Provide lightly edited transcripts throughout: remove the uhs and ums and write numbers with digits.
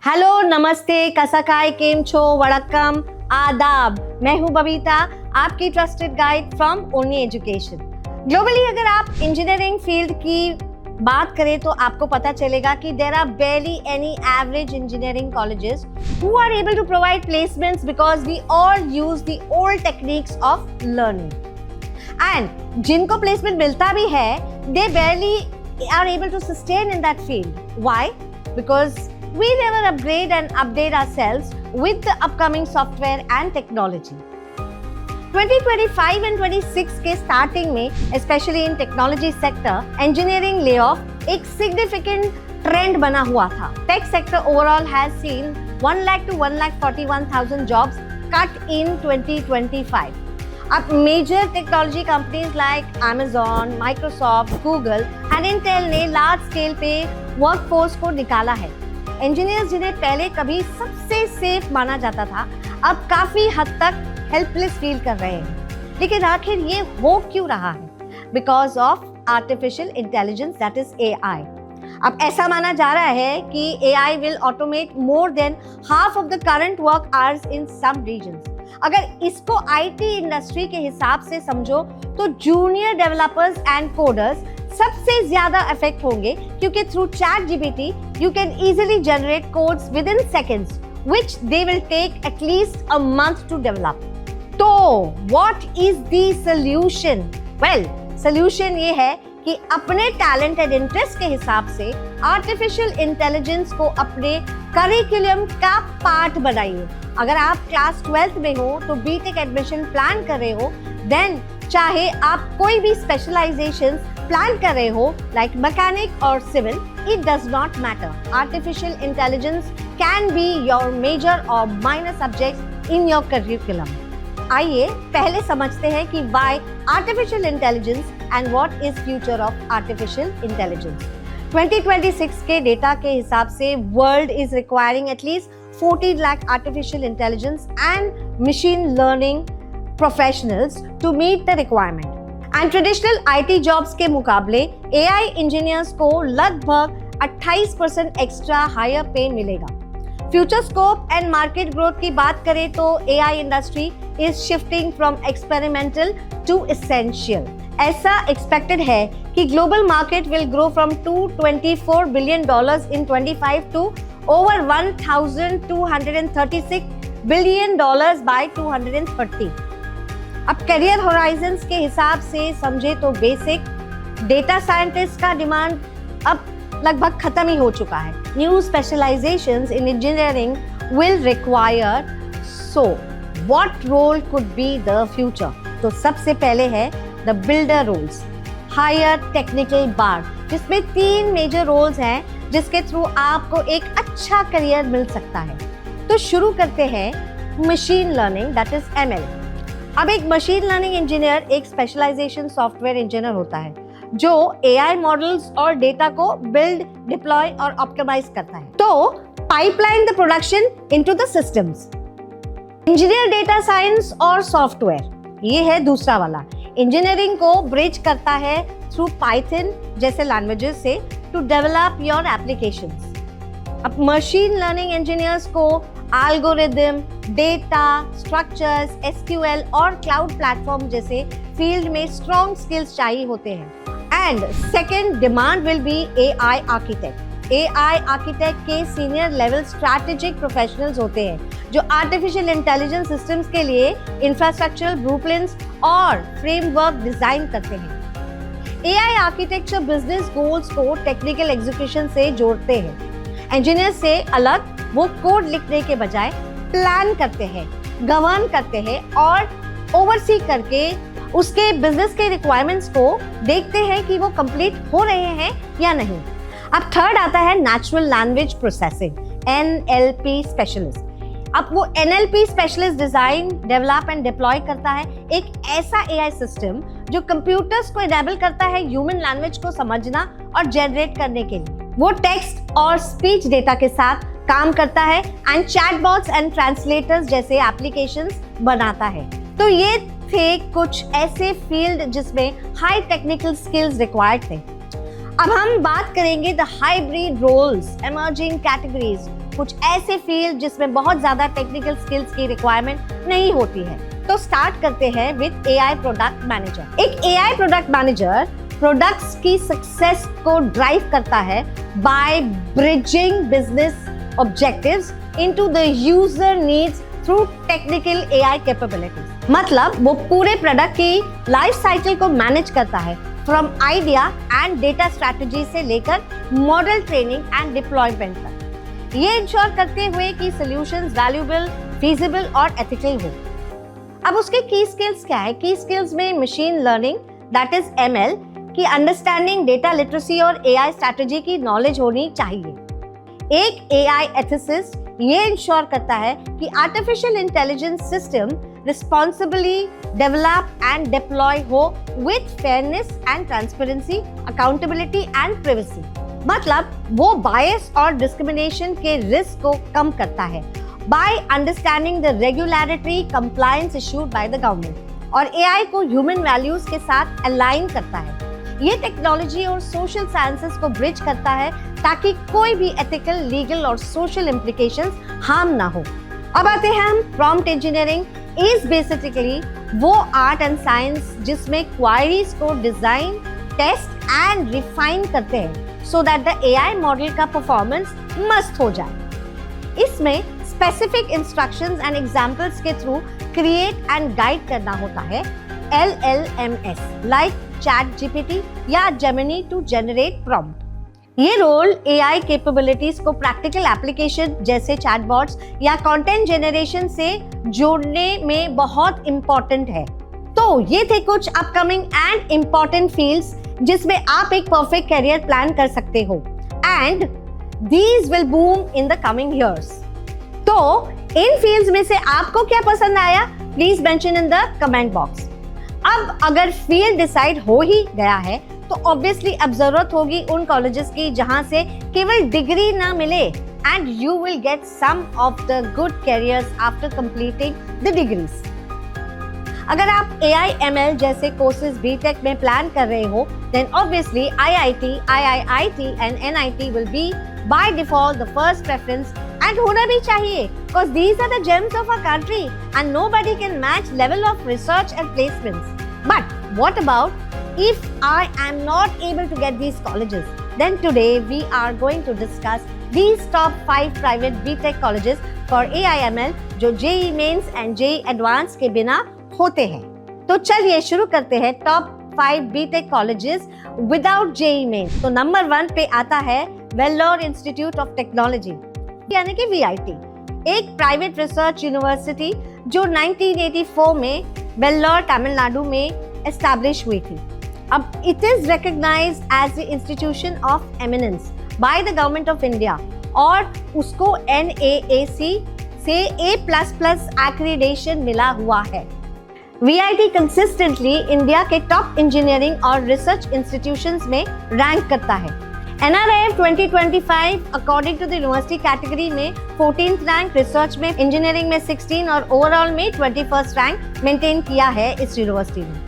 Hello, नमस्ते, कसकाय, केम छो, वड़क्कम, आदाब। मैं हूं बबीता, आपकी trusted guide from only education. Globally अगर आप इंजीनियरिंग फील्ड की बात करें तो आपको पता चलेगा कि there are barely any average engineering colleges who are able to provide placements because we all use the old techniques of learning. And जिनको placement मिलता भी है, they barely are able to sustain in that field. Why? Because we never upgrade and update ourselves with the upcoming software and technology. 2025 and 26 के starting में especially in technology sector, engineering layoff एक significant trend बना हुआ था. Tech sector overall has seen 1 lakh to 1,41,000 jobs cut in 2025. अब major technology companies like Amazon, Microsoft, Google and Intel ने large scale पे workforce को निकाला है. इंजीनियर्स जिन्हें पहले कभी सबसे सेफ माना जाता था, अब काफी हद तक हेल्पलेस फील कर रहे हैं। लेकिन आखिर ये हो क्यों रहा है? Because of artificial intelligence, that is AI। अब ऐसा माना जा रहा है कि AI will automate more than half of the current work hours in some regions. अगर इसको IT इंडस्ट्री के हिसाब से समझो तो जूनियर डेवलपर्स एंड कोडर्स सबसे ज्यादा अफेक्ट होंगे, क्योंकि through ChatGPT you can easily generate codes within seconds, which they will take at least a month to develop. तो what is the solution? Well, solution ये है कि अपने टैलेंट एंड इंटरेस्ट के हिसाब से आर्टिफिशियल इंटेलिजेंस को अपने करिकुलम का पार्ट बनाइए। अगर आप क्लास 12th में हो तो बीटेक एडमिशन प्लान कर रहे हो, देन चाहे आप कोई भी स्पेशलाइजेशन प्लान कर रहे हो लाइक मैकेनिक और civil, it does not matter. Artificial intelligence can be your major or minor subjects in your curriculum. आइए पहले समझते हैं कि why artificial intelligence and what is future of artificial intelligence. 2026 के डेटा के हिसाब से world is requiring at least 14 lakh artificial intelligence and machine learning professionals to meet the requirement. And traditional IT jobs के मुकाबले AI engineers को लगभग 28% extra higher pay मिलेगा। Future scope and market growth की बात करें तो AI industry is shifting from experimental to essential. ऐसा एक्सपेक्टेड है कि global market will grow from $224 billion in 25 to over $1,236 billion by 2030। अब करियर होराइजन्स के हिसाब से समझे तो बेसिक डेटा साइंटिस्ट का डिमांड अब लगभग खत्म ही हो चुका है। New specialisations in engineering will require, so what role could be the future? तो सबसे पहले है the builder roles, higher technical bar, जिसमें 3 मेजर रोल्स हैं जिसके थ्रू आपको एक अच्छा करियर मिल सकता है। तो शुरू करते हैं machine learning, that is ML। अब एक मशीन लर्निंग इंजीनियर एक स्पेशलाइजेशन सॉफ्टवेयर इंजीनियर होता है जो AI मॉडल्स और डेटा को बिल्ड, डिप्लॉय और ऑप्टिमाइज करता है। तो pipeline the production into the systems. Engineer data science और सॉफ्टवेयर, ये है दूसरा वाला। इंजीनियरिंग को ब्रिज करता है थ्रू पाइथन जैसे लैंग्वेजेस से टू डेवलप योर एप्लीकेशंस। अब मशीन लर्निंग इंजीनियर्स को एल्गोरिदम, डेटा स्ट्रक्चर्स, SQL और क्लाउड प्लेटफॉर्म जैसे फील्ड में स्ट्रॉन्ग स्किल्स चाहिए होते हैं। And second demand will be AI architect. AI architect के सीनियर लेवल स्ट्रैटेजिक प्रोफेशनल्स होते हैं जो आर्टिफिशियल इंटेलिजेंस सिस्टम्स के लिए इंफ्रास्ट्रक्चरल ब्लूप्रिंट्स और फ्रेमवर्क डिजाइन करते हैं। AI आर्किटेक्चर बिजनेस गोल्स को टेक्निकल एग्जीक्यूशन से जोड़ते हैं। इंजीनियर से अलग वो कोड लिखने के बजाय प्लान करते हैं, गवर्न करते हैं और ओवरसी करके उसके बिजनेस के रिक्वायरमेंट्स को देखते हैं कि वो कंप्लीट हो रहे हैं या नहीं। अब थर्ड आता है natural language processing, NLP specialist. अब वो NLP specialist design, develop and deploy करता है एक ऐसा AI सिस्टम जो कंप्यूटर्स को इनेबल करता है ह्यूमन लैंग्वेज को समझना और जनरेट करने के लिए। वो टेक्स्ट और स्पीच डेटा के साथ काम करता है एंड चैटबॉट्स एंड ट्रांसलेटर्स जैसे एप्लीकेशंस बनाता है। तो ये थे कुछ ऐसे फील्ड जिसमें हाई टेक्निकल स्किल्स रिक्वायर्ड थे। अब हम बात करेंगे the hybrid roles, emerging categories कुछ ऐसे फील्ड जिसमें बहुत ज्यादा टेक्निकल स्किल्स की रिक्वायरमेंट नहीं होती है। तो स्टार्ट करते हैं विद एआई प्रोडक्ट मैनेजर। एक एआई प्रोडक्ट मैनेजर प्रोडक्ट्स की सक्सेस को ड्राइव करता है by bridging business objectives into the user needs through technical AI capabilities. मतलब वो पूरे प्रोडक्ट की लाइफ साइकिल को मैनेज करता है, from idea and data strategy से लेकर मॉडल ट्रेनिंग एंड डिप्लॉयमेंट तक। ये इंश्योर करते हुए कि सॉल्यूशंस वैल्यूएबल, फीजिबल और एथिकल हो। अब उसके की स्किल्स क्या है? की स्किल्स में machine learning that is ML की अंडरस्टैंडिंग, डेटा लिटरेसी और एआई स्ट्रैटेजी की नॉलेज होनी चाहिए। एक एआई एथिसिस्ट ये इंश्योर करता है कि artificial intelligence system responsibly develop and deploy हो with fairness and transparency, accountability and privacy. मतलब वो बायस और डिस्क्रिमिनेशन के रिस्क को कम करता है by understanding the regulatory compliance issued by the government, और एआई को ह्यूमन वैल्यूज के साथ अलाइन करता है। ये टेक्नोलॉजी और सोशल साइंसेस को ब्रिज करता है ताकि कोई भी एथिकल, लीगल और सोशल इम्प्लीकेशंस हार्म ना हो। अब आते हैं हम प्रॉम्प्ट इंजीनियरिंग इज बेसिकली वो आर्ट एंड साइंस जिसमें क्वायरीज को डिजाइन, टेस्ट एंड रिफाइन करते हैं so that the AI model का परफॉर्मेंस मस्त हो जाए। इसमें स्पेसिफिक इंस्ट्रक्शंस एंड एग्जांपल्स के थ्रू क्रिएट एंड गाइड करना होता है LLMS लाइक ChatGPT या Gemini टू जनरेट प्रॉम्प्ट। ये रोल एआई कैपेबिलिटीज को प्रैक्टिकल एप्लीकेशन जैसे चैटबॉट्स या कंटेंट जनरेशन से जोड़ने में बहुत इंपॉर्टेंट है। तो ये थे कुछ अपकमिंग एंड इम्पॉर्टेंट फील्ड्स जिसमें आप एक परफेक्ट करियर प्लान कर सकते हो, and these will boom in the coming years. तो इन फील्ड्स में से आपको क्या पसंद आया? Please mention in the comment box. अब अगर फील्ड डिसाइड हो ही गया है तो ऑब्वियसली अब जरूरत होगी उन कॉलेजेस की जहां से केवल डिग्री ना मिले, and you will get some of the good careers after completing the degrees. अगर आप एआई एमएल जैसे कोर्सेज बीटेक में प्लान कर रहे हो, then obviously IIT, IIT and NIT will be by default the first preference, and होना भी चाहिए because these are the gems of our country and nobody can match level of research and placements. But what about if I am not able to get these colleges? Then today we are going to discuss these top 5 private BTech colleges for AIML जो JEE Mains and JEE Advanced के बिना होते हैं। तो चलिए शुरू करते हैं top 5 BTech colleges without JEE Mains। तो नंबर 1 पे आता है वेल्लोर इंस्टीट्यूट ऑफ टेक्नोलॉजी यानी कि VIT, एक प्राइवेट रिसर्च यूनिवर्सिटी जो 1984 में वेल्लोर तमिलनाडु में एस्टैब्लिश हुई थी। अब it is recognised as the institution of eminence by the government of India और उसको NAAC से A++ एक्रीडेशन मिला हुआ है। VIT कंसिस्टेंटली इंडिया के टॉप इंजीनियरिंग और रिसर्च इंस्टीट्यूशंस में रैंक करता है। NRIF 2025 according to the university category में 14th रैंक, रिसर्च में, इंजीनियरिंग में 16 और ओवरऑल में 21st रैंक मेंटेन किया है इस यूनिवर्सिटी ने।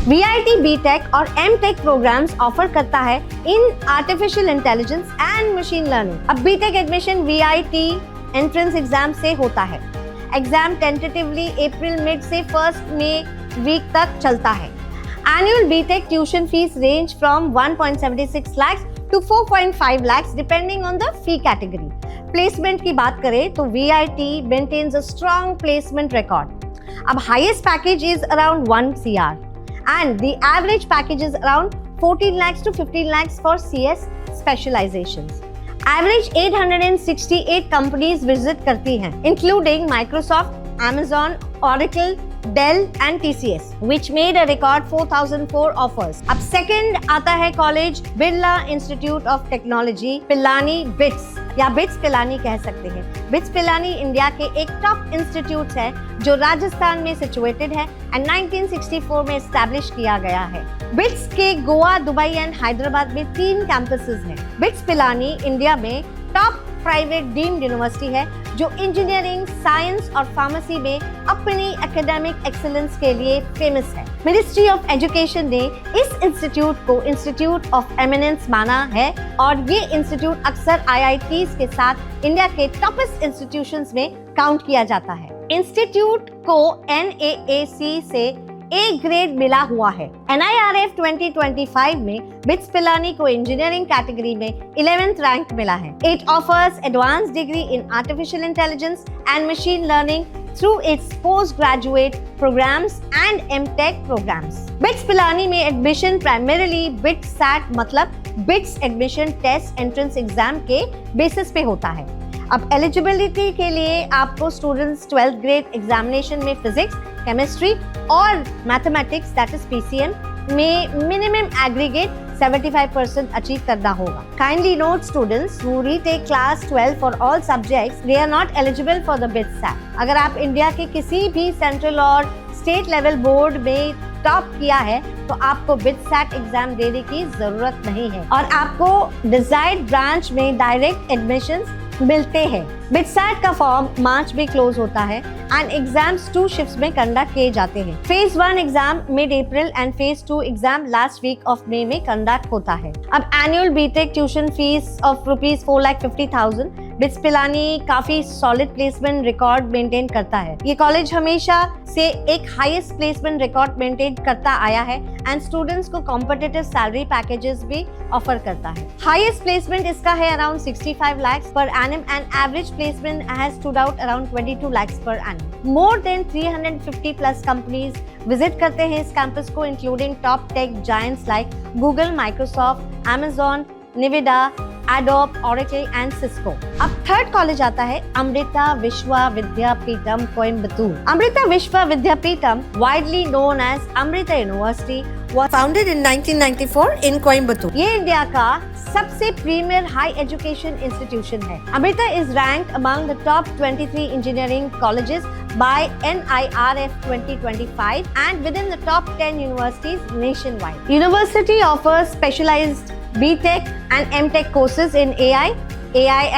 VIT BTech और MTech प्रोग्राम्स ऑफर करता है in artificial intelligence and machine learning. अब BTech admission VIT entrance exam से होता है। एग्जाम टेंटेटिवली अप्रैल मिड से 1 मई वीक तक चलता है। Annual BTech tuition fees range from 1.76 lakhs to 4.5 lakhs depending on the fee category. Placement की बात करें तो VIT maintains a strong placement record. अब highest package is around 1 CR and the average package is around 14 lakhs to 15 lakhs for CS specializations. Average 868 companies visit करती हैं, including Microsoft, Amazon, Oracle, Dell and TCS, which made a record 4004 offers. अब second आता है college Birla institute of technology Pilani bits या bits Pilani कह सकते हैं। Bits Pilani India के एक टॉप इंस्टीट्यूट है जो राजस्थान में सिचुएटेड है एंड 1964 में एस्टैब्लिश किया गया है। बिट्स के गोवा, दुबई एंड हैदराबाद में 3 कैंपसेस हैं। बिट्स पिलानी इंडिया में टॉप प्राइवेट डीम्ड यूनिवर्सिटी है जो इंजीनियरिंग, साइंस और फार्मेसी में अपनी एकेडमिक एक्सीलेंस के लिए फेमस है। मिनिस्ट्री ऑफ एजुकेशन ने इस इंस्टीट्यूट को इंस्टीट्यूट ऑफ एमिनेंस माना है और ये इंस्टीट्यूट अक्सर IITs के साथ इंडिया के टॉपेस्ट इंस्टीट्यूशंस में काउंट किया जाता है। इंस्टीट्यूट को NAAC से A ग्रेड मिला हुआ है। NIRF 2025 में BITS पिलानी को इंजीनियरिंग कैटेगरी में 11th रैंक मिला है। It offers advanced degree in artificial intelligence and machine learning through its postgraduate programs and MTech programs. BITS Pilani में एडमिशन प्राइमरीली BITS SAT मतलब BITS admission test entrance exam के basis पे होता है। अब एलिजिबिलिटी के लिए आपको स्टूडेंट्स 12th ग्रेड एग्जामिनेशन में फिजिक्स, केमिस्ट्री और मैथमेटिक्स दैट इज PCM में मिनिमम एग्रीगेट 75% अचीव करना होगा। Kindly note students who retake class 12 for all subjects, they are not eligible for the BITS SAT. अगर आप इंडिया के किसी भी सेंट्रल और स्टेट लेवल बोर्ड में टॉप किया है तो आपको BITS SAT एग्जाम देने की जरूरत नहीं है और आपको डिजायर्ड ब्रांच में डायरेक्ट एडमिशंस मिलते हैं। BITS SAT का फॉर्म मार्च में क्लोज होता है एंड एग्जाम्स 2 शिफ्ट्स में कंडक्ट किए जाते हैं। Phase 1 exam mid April and phase 2 exam last week of May में कंडक्ट होता है। अब annual BTech tuition fees of ₹4,50,000। BITS Pilani काफी सॉलिड प्लेसमेंट रिकॉर्ड मेंटेन करता है। ये कॉलेज हमेशा से एक हाईएस्ट प्लेसमेंट रिकॉर्ड मेंटेन करता आया है एंड स्टूडेंट्स को कॉम्पिटिटिव सैलरी पैकेजेस भी ऑफर करता है। हाईएस्ट प्लेसमेंट इसका है around 65 lakhs per annum and average placement has stood out around 22 lakhs per annum. More than 350 plus companies visit करते हैं इस कैंपस को including top tech giants like Google, Microsoft, Amazon, Nvidia, Adobe, Oracle and Cisco. अब third college आता है अमृता विश्वा विद्यापीठम कोयम्बतूर। अमृता विश्वा Vidyapeetham, widely known as Amrita University, was founded in 1994 in Coimbatore. ये इंडिया का सबसे प्रीमियर हाई एजुकेशन इंस्टीट्यूशन है। Amrita is ranked among the top 23 engineering colleges by NIRF 2025 and within the top 10 universities nationwide. University offers specialized BTech and MTech courses in AI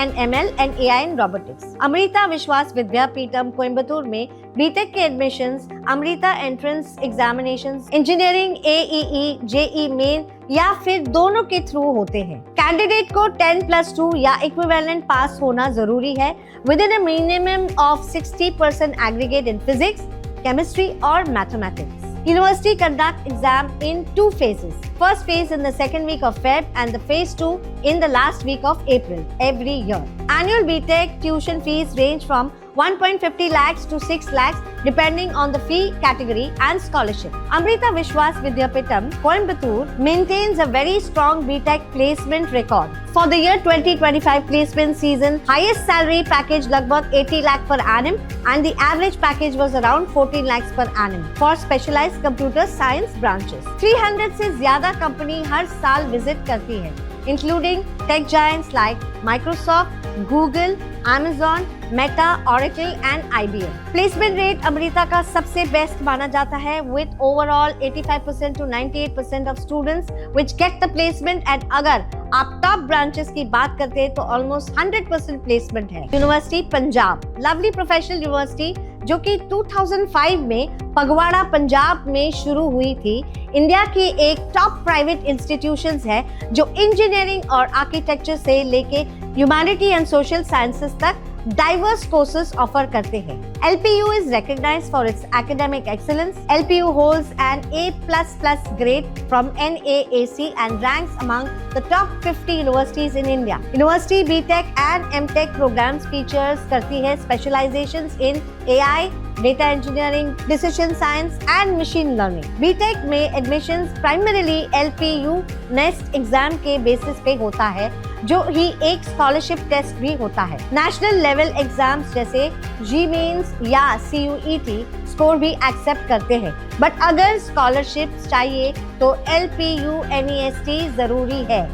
and ML and AI and robotics. Amrita विश्वास विद्यापीठम कोयम्बतूर में BTech के admissions Amrita entrance examinations engineering AEE, JEE main या फिर दोनों के through होते हैं। Candidate को 10+2 या इक्विवेलेंट पास होना जरूरी है within a minimum of 60% aggregate in physics, chemistry और mathematics. University conduct exam in 2 phases. First phase in the second week of Feb and the phase 2 in the last week of April every year. Annual BTech tuition fees range from 1.50 lakhs to 6 lakhs depending on the fee category and scholarship. Amrita Vishwas Vidyapeetham, Coimbatore maintains a very strong BTech placement record. For the year 2025 placement season, highest salary package लगभग 80 lakh per annum and the average package was around 14 lakhs per annum for specialized computer science branches. 300 से ज्यादा company हर साल visit करती है, including tech giants like Microsoft, Google, Amazon, Meta, Oracle and IBM. Placement rate Amrita का सबसे best माना जाता है with overall 85% to 98% of students which get the placement and अगर आप टॉप ब्रांचेस की बात करते हैं तो ऑलमोस्ट 100% प्लेसमेंट है। University Punjab, lovely professional university जो कि 2005 में फगवाड़ा पंजाब में शुरू हुई थी, इंडिया की एक टॉप प्राइवेट इंस्टीट्यूशंस है जो इंजीनियरिंग और आर्किटेक्चर से लेके ह्यूमैनिटी एंड सोशल साइंसेस तक diverse courses offer करते हैं। LPU is recognized for its academic excellence. LPU holds an A++ grade from NAAC and ranks among the top 50 universities in India. University BTech and MTech programs features करती है specializations in AI, data engineering, decision science and machine learning. BTech में admissions primarily LPU NEST exam के basis पे होता है, जो ही एक scholarship test भी होता है। नेशनल लेवल एग्जाम्स जैसे जी-मेंस या CUET स्कोर भी एक्सेप्ट करते हैं, बट अगर स्कॉलरशिप चाहिए तो LPU NEST जरूरी है।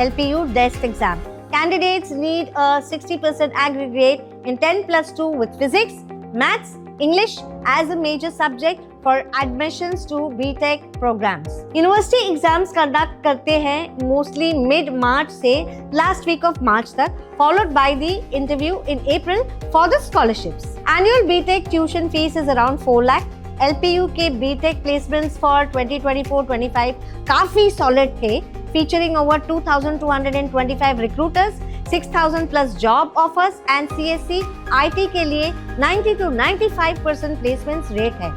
LPU NEST exam. Candidates need a 60% aggregate in 10+2 with physics, maths, English as a major subject for admissions to BTech programs. University exams conduct करते हैं mostly mid-March से last week of March तक, followed by the interview in April for the scholarships. Annual BTech tuition fees is around 4 lakh. LPU के BTech placements for 2024-25 काफी solid थे, featuring over 2,225 recruiters, 6,000 plus job offers and CSC IT के लिए 90 to 95% placements rate है,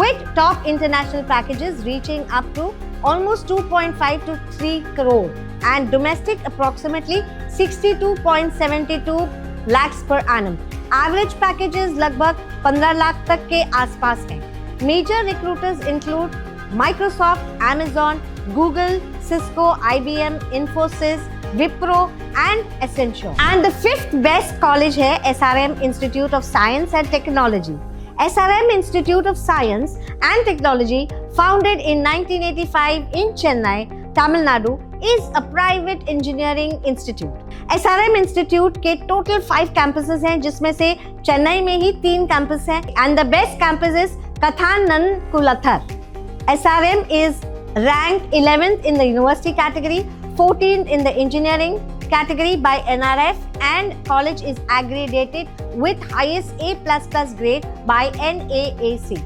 with top international packages reaching up to almost 2.5 to 3 crore and domestic approximately 62.72 lakhs per annum. Average packages लगभग 15 लाख तक के आसपास हैं. Major recruiters include Microsoft, Amazon, Google, Cisco, IBM, Infosys, Wipro and Accenture. And the fifth best college है SRM Institute of Science and Technology. SRM Institute of Science and Technology, founded in 1985 in Chennai, Tamil Nadu, is a private engineering institute. SRM Institute के total 5 campuses हैं, जिसमें से चेन्नई में ही 3 campus हैं, and the best campus is Kathanankulattur. SRM is ranked 11th in the university category, 14th in the engineering category by NRF, and college is accredited with highest A++ grade by NAAC.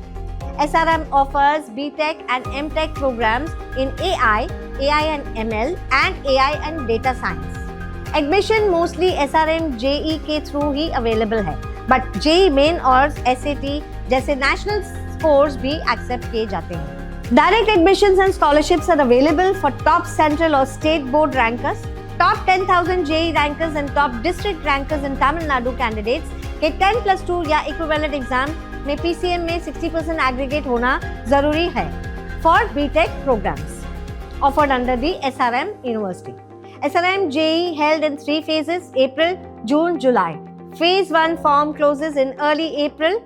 SRM offers BTech and MTech programs in AI and ML, and AI and data science. Admission mostly SRM JE के through ही available है, but JE main और SAT जैसे national scores भी accept किए जाते हैं. Direct admissions and scholarships are available for top central or state board rankers, top 10,000 JE rankers and top district rankers in Tamil Nadu candidates के 10+2 या equivalent exam में PCM में 60% aggregate होना जरूरी है for BTech programs offered under the SRM University. SRM JE held in 3 phases: April, June, July. Phase 1 form closes in early April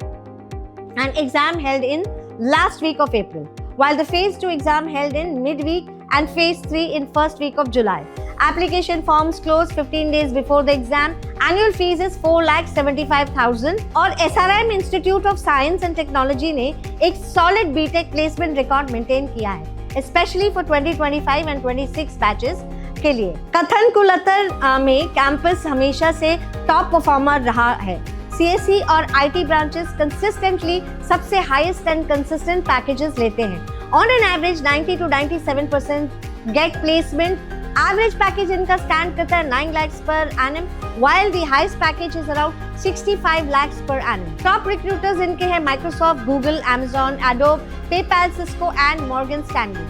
and exam held in last week of April, while the Phase 2 exam held in midweek and Phase 3 in first week of July. Application forms close 15 days before the exam. Annual fees is 4,75,000 और SRM Institute of Science and Technology ने एक solid BTech placement record maintain किया है, especially for 2025 and 26 batches के लिए. कथनकुलत्तर में campus हमेशा से टॉप परफॉर्मर रहा है. CSE और IT ब्रांचेस कंसिस्टेंटली सबसे हाईएस्ट एंड कंसिस्टेंट पैकेजेस लेते हैं. On an average 90 to 97% get placement. Average package इनका stand करता है 9 lakhs per annum, while the highest package is around 65 lakhs per annum. Top recruiters इनके हैं Microsoft, Google, Amazon, Adobe, PayPal, Cisco and Morgan Stanley.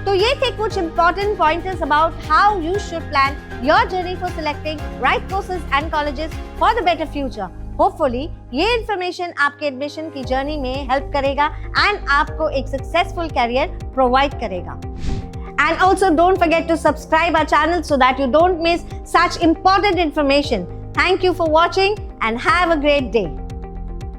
तो ये थे कुछ important pointers about how you should plan your journey for selecting right courses and colleges for the better future. Hopefully ये information आपके admission की journey में help करेगा and आपको एक सक्सेसफुल कैरियर प्रोवाइड करेगा. And also don't forget to subscribe our channel so that you don't miss such important information. Thank you for watching and have a great day.